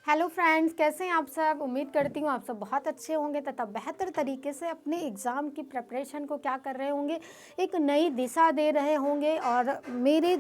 Hello friends, कैसे हैं आप सब। उम्मीद करती हूँ आप सब बहुत अच्छे होंगे तथा बेहतर तरीके से अपने एग्ज़ाम की प्रिपरेशन को क्या कर रहे होंगे, एक नई दिशा दे रहे होंगे। और मेरी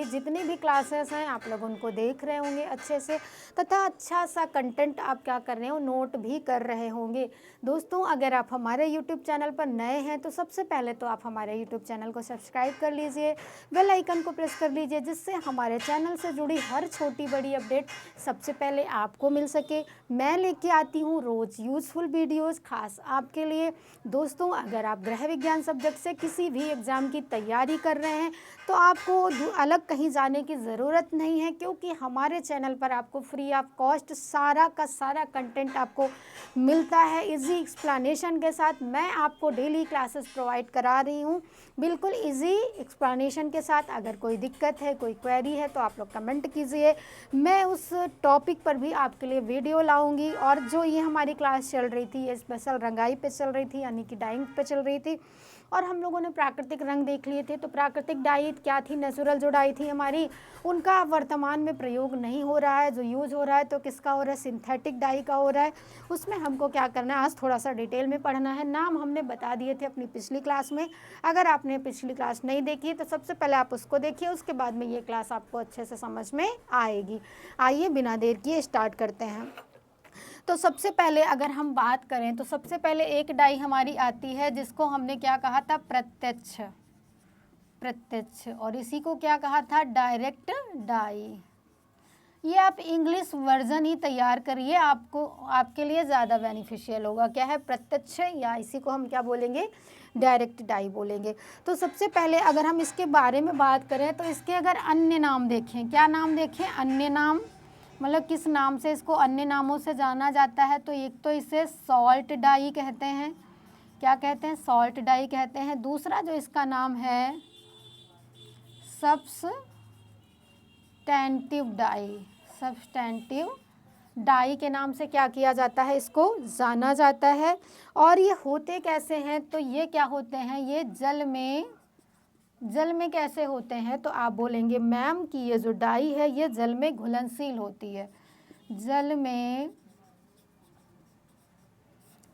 जितनी भी क्लासेस हैं आप लोग उनको देख रहे होंगे अच्छे से, तथा अच्छा सा कंटेंट आप क्या कर रहे हो, नोट भी कर रहे होंगे। दोस्तों, अगर आप हमारे यूट्यूब चैनल पर नए हैं तो सबसे पहले तो आप हमारे यूट्यूब चैनल को सब्सक्राइब कर लीजिए, बेल आइकन को प्रेस कर लीजिए, जिससे हमारे चैनल से जुड़ी हर छोटी बड़ी अपडेट सबसे पहले आपको मिल सके। मैं लेके आती हूँ रोज़ यूज़फुल वीडियोस खास आपके लिए। दोस्तों, अगर आप गृह विज्ञान सब्जेक्ट से किसी भी एग्ज़ाम की तैयारी कर रहे हैं तो आपको अलग कहीं जाने की ज़रूरत नहीं है, क्योंकि हमारे चैनल पर आपको फ्री ऑफ कॉस्ट सारा का सारा कंटेंट आपको मिलता है इजी एक्सप्लेनेशन के साथ। मैं आपको डेली क्लासेस प्रोवाइड करा रही हूँ बिल्कुल इजी एक्सप्लेनेशन के साथ। अगर कोई दिक्कत है, कोई क्वेरी है तो आप लोग कमेंट कीजिए, मैं उस टॉपिक पर भी आपके लिए वीडियो लाऊंगी। और जो ये हमारी क्लास चल रही थी, ये स्पेशल रंगाई पे चल रही थी, यानी कि डाइंग पे चल रही थी, और हम लोगों ने प्राकृतिक रंग देख लिए थे। तो प्राकृतिक डाई क्या थी, नेचुरल जो डाई थी हमारी, उनका वर्तमान में प्रयोग नहीं हो रहा है। जो यूज़ हो रहा है तो किसका हो रहा है, सिंथेटिक डाई का हो रहा है। उसमें हमको क्या करना है, आज थोड़ा सा डिटेल में पढ़ना है। नाम हमने बता दिए थे अपनी पिछली क्लास में। अगर आपने पिछली क्लास नहीं देखी है तो सबसे पहले आप उसको देखिए, उसके बाद में ये क्लास आपको अच्छे से समझ में आएगी। आइए बिना देर किए स्टार्ट करते हैं। तो सबसे पहले अगर हम बात करें तो सबसे पहले एक डाई हमारी आती है जिसको हमने क्या कहा था, प्रत्यक्ष। और इसी को क्या कहा था, डायरेक्ट डाई। ये आप इंग्लिश वर्जन ही तैयार करिए, आपके लिए ज़्यादा बेनिफिशियल होगा। क्या है, प्रत्यक्ष, या इसी को हम क्या बोलेंगे, डायरेक्ट डाई बोलेंगे। तो सबसे पहले अगर हम इसके बारे में बात करें तो इसके अगर अन्य नाम देखें, क्या नाम देखें, अन्य नाम, मतलब किस नाम से इसको अन्य नामों से जाना जाता है। तो एक तो इसे सॉल्ट डाई कहते हैं, क्या कहते हैं, सॉल्ट डाई कहते हैं। दूसरा जो इसका नाम है सब्सटेंटिव डाई के नाम से क्या किया जाता है, इसको जाना जाता है। और ये होते कैसे हैं, तो ये क्या होते हैं, ये जल में कैसे होते हैं, तो आप बोलेंगे मैम कि ये जो डाई है ये जल में घुलनशील होती है। जल में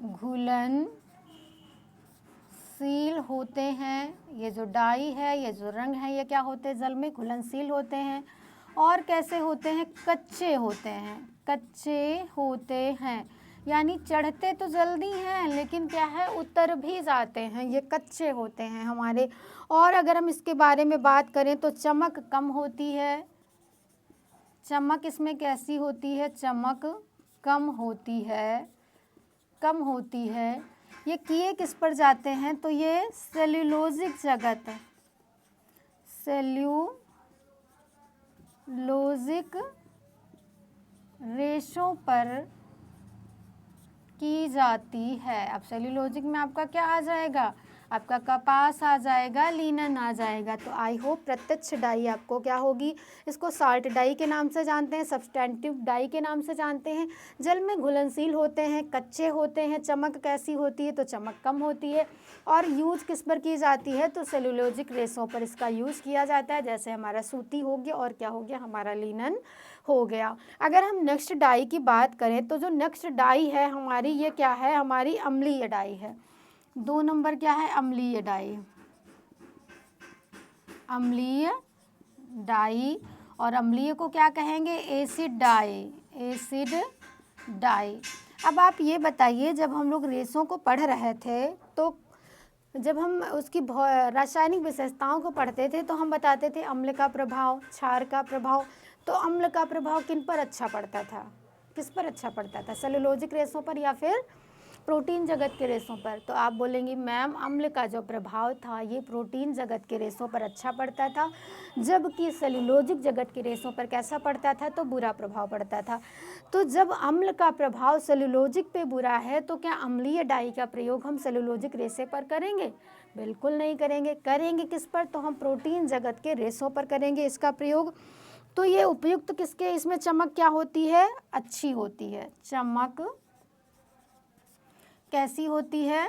घुलनशील होते हैं। ये जो डाई है, ये जो रंग है, ये क्या होते हैं, जल में घुलनशील होते हैं। और कैसे होते हैं, कच्चे होते हैं, यानी चढ़ते तो जल्दी हैं लेकिन क्या है, उतर भी जाते हैं, ये कच्चे होते हैं हमारे। और अगर हम इसके बारे में बात करें तो चमक कम होती है। चमक इसमें कैसी होती है, चमक कम होती है। ये किए किस पर जाते हैं, तो ये सेल्यूलोजिक रेशों पर की जाती है। अब सेल्यूलोजिक में आपका क्या आ जाएगा, आपका कपास आ जाएगा, लिनन आ जाएगा। तो आई होप प्रत्यक्ष डाई आपको क्या होगी, इसको साल्ट डाई के नाम से जानते हैं, सब्सटेंटिव डाई के नाम से जानते हैं। जल में घुलनशील होते हैं, कच्चे होते हैं, चमक कैसी होती है, तो चमक कम होती है। और यूज किस पर की जाती है, तो सेल्यूलोजिक रेशों पर इसका यूज़ किया जाता है। जैसे हमारा सूती हो गया और क्या हो गया, हमारा लिनन हो गया। अगर हम नेक्स्ट डाई की बात करें तो जो नेक्स्ट डाई है हमारी, ये क्या है, हमारी अम्लीय डाई है। 2 नंबर क्या है, अम्लीय डाई। और अम्लीय को क्या कहेंगे, एसिड डाई। अब आप ये बताइए, जब हम लोग रेशों को पढ़ रहे थे तो जब हम उसकी रासायनिक विशेषताओं को पढ़ते थे तो हम बताते थे अम्ल का प्रभाव, क्षार का प्रभाव। तो अम्ल का प्रभाव किन पर अच्छा पड़ता था, किस पर अच्छा पड़ता था, सेलुलोजिक रेशों पर या फिर प्रोटीन जगत के रेशों पर। तो आप बोलेंगी मैम अम्ल का जो प्रभाव था ये प्रोटीन जगत के रेशों पर अच्छा पड़ता था, जबकि सेलुलोजिक जगत के रेशों पर कैसा पड़ता था, तो बुरा प्रभाव पड़ता था। तो जब अम्ल का प्रभाव सेलुलोजिक पे बुरा है तो क्या अम्लीय डाई का प्रयोग हम सेलुलोजिक रेशे पर करेंगे, बिल्कुल नहीं करेंगे। करेंगे किस पर, तो हम प्रोटीन जगत के रेशों पर करेंगे इसका प्रयोग। तो ये उपयुक्त किसके, इसमें चमक क्या होती है, अच्छी होती है। चमक कैसी होती है,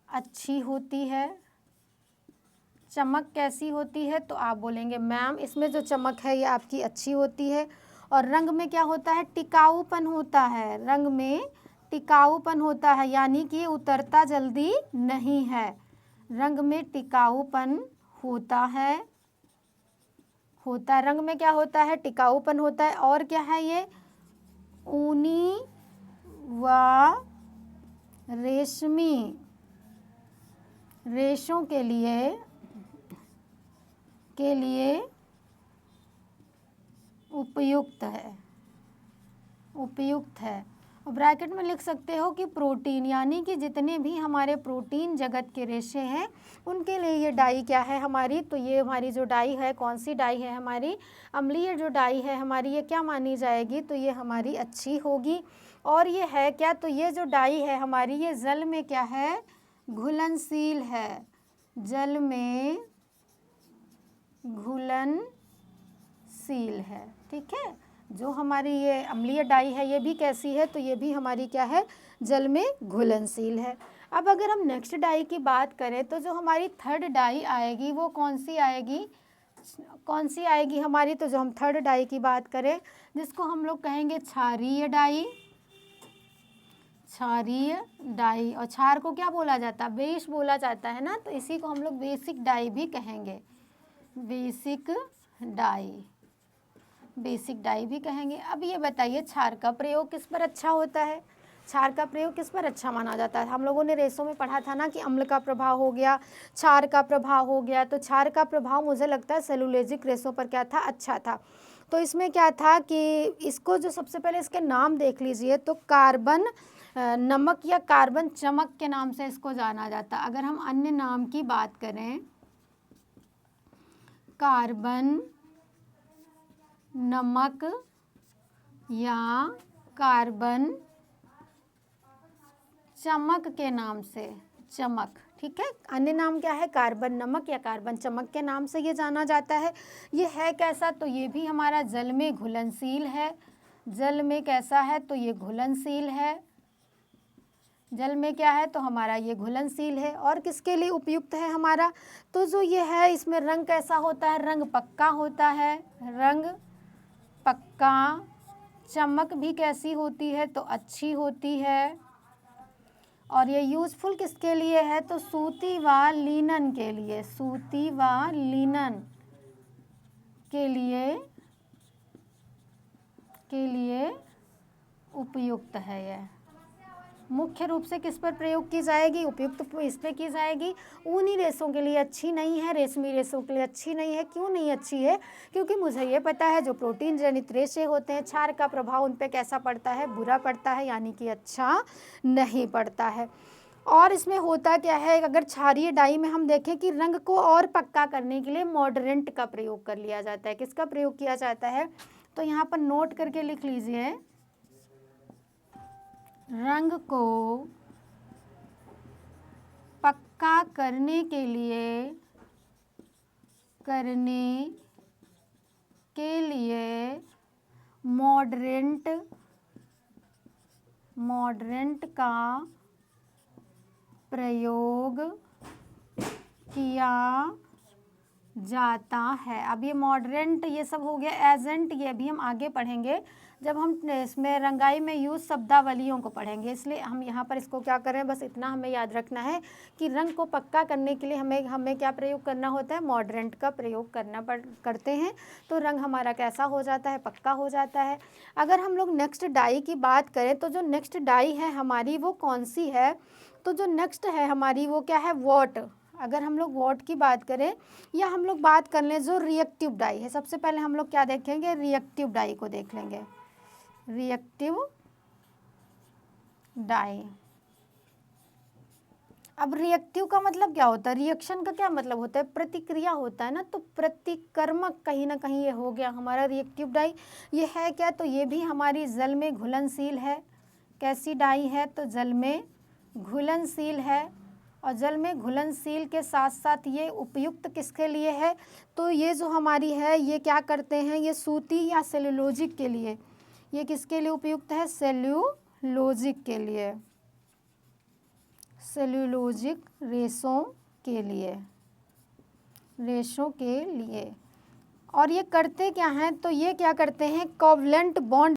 अच्छी होती है। चमक कैसी होती है, तो आप बोलेंगे मैम इसमें जो चमक है ये आपकी अच्छी होती है। और रंग में क्या होता है, टिकाऊपन होता है, रंग में टिकाऊपन होता है, यानी कि ये उतरता जल्दी नहीं है। रंग में टिकाऊपन होता है, रंग में क्या होता है, टिकाऊपन होता है। और क्या है ये, ऊनी व रेशमी रेशों के लिए उपयुक्त है। और ब्रैकेट में लिख सकते हो कि प्रोटीन, यानी कि जितने भी हमारे प्रोटीन जगत के रेशे हैं उनके लिए ये डाई क्या है हमारी, तो ये हमारी जो डाई है, कौन सी डाई है हमारी, अम्लीय जो डाई है हमारी, ये क्या मानी जाएगी, तो ये हमारी अच्छी होगी। और ये है क्या, तो ये जो डाई है हमारी, ये जल में क्या है, घुलनशील है, जल में घुलनशील है। ठीक है, जो हमारी ये अम्लीय डाई है ये भी कैसी है, तो ये भी हमारी क्या है, जल में घुलनशील है। अब अगर हम नेक्स्ट डाई की बात करें तो जो हमारी थर्ड डाई आएगी वो कौन सी आएगी हमारी, तो जो हम थर्ड डाई की बात करें जिसको हम लोग कहेंगे क्षारीय डाई। और क्षार को क्या बोला जाता है, बेस बोला जाता है ना, तो इसी को हम लोग बेसिक डाई भी कहेंगे, बेसिक डाई भी कहेंगे। अब ये बताइए क्षार का प्रयोग किस पर अच्छा होता है, क्षार का प्रयोग किस पर अच्छा माना जाता है। हम लोगों ने रेसों में पढ़ा था ना कि अम्ल का प्रभाव हो गया, क्षार का प्रभाव हो गया, तो क्षार का प्रभाव मुझे लगता है सेलुलोजिक रेसों पर क्या था, अच्छा था। तो इसमें क्या था कि इसको जो सबसे पहले इसके नाम देख लीजिए, तो कार्बन नमक या कार्बन चमक के नाम से इसको जाना जाता। अगर हम अन्य नाम की बात करें, कार्बन नमक या कार्बन चमक के नाम से, चमक, ठीक है, अन्य नाम क्या है, कार्बन नमक या कार्बन चमक के नाम से ये जाना जाता है। ये है कैसा, तो ये भी हमारा जल में घुलनशील है, जल में कैसा है, तो ये घुलनशील है, जल में क्या है, तो हमारा ये घुलनशील है। और किसके लिए उपयुक्त है हमारा, तो जो ये है इसमें रंग कैसा होता है, रंग पक्का होता है, रंग पक्का, चमक भी कैसी होती है, तो अच्छी होती है। और ये यूज़फुल किसके लिए है, तो सूती व लिनन के लिए, सूती व लिनन के लिए उपयुक्त है। यह मुख्य रूप से किस पर प्रयोग की जाएगी, उपयुक्त इस पर की जाएगी, ऊनी रेशों के लिए अच्छी नहीं है, रेशमी रेशों के लिए अच्छी नहीं है। क्यों नहीं अच्छी है, क्योंकि मुझे ये पता है जो प्रोटीन जनित रेशे होते हैं क्षार का प्रभाव उन पे कैसा पड़ता है, बुरा पड़ता है, यानी कि अच्छा नहीं पड़ता है। और इसमें होता क्या है, अगर क्षारीय डाई में हम देखें कि रंग को और पक्का करने के लिए मॉडरेंट का प्रयोग कर लिया जाता है। किसका प्रयोग किया जाता है, तो यहाँ पर नोट करके लिख लीजिए, रंग को पक्का करने के लिए मॉडरेंट का प्रयोग किया जाता है। अब ये मॉडरेंट ये सब हो गया, एजेंट ये अभी हम आगे पढ़ेंगे जब हम इसमें रंगाई में यूज शब्दावलियों को पढ़ेंगे, इसलिए हम यहाँ पर इसको क्या करें, बस इतना हमें याद रखना है कि रंग को पक्का करने के लिए हमें क्या प्रयोग करना होता है, मॉडरेंट का प्रयोग करते हैं, तो रंग हमारा कैसा हो जाता है, पक्का हो जाता है। अगर हम लोग नेक्स्ट डाई की बात करें तो जो नेक्स्ट डाई है हमारी वो कौन सी है, तो जो नेक्स्ट है हमारी वो क्या है, वॉट। अगर हम लोग वॉट की बात करें या हम लोग बात कर लें जो रिएक्टिव डाई है, सबसे पहले हम लोग क्या देखेंगे, रिएक्टिव डाई को देख लेंगे, रिएक्टिव डाई। अब रिएक्टिव का मतलब क्या होता है, रिएक्शन का क्या मतलब होता है, प्रतिक्रिया होता है ना, तो प्रतिकर्मक कहीं ना कहीं ये हो गया हमारा रिएक्टिव डाई। ये है क्या, तो ये भी हमारी जल में घुलनशील है। कैसी डाई है, तो जल में घुलनशील है। और जल में घुलनशील के साथ साथ ये उपयुक्त किसके लिए है, तो ये जो हमारी है ये क्या करते हैं, ये सूती या सेलुलोजिक के लिए, ये किसके लिए उपयुक्त है, सेल्यूलोजिक के लिए, सेल्यूलोजिक रेशों के लिए। और ये करते क्या हैं, तो ये क्या करते हैं, कोवलेंट बॉन्ड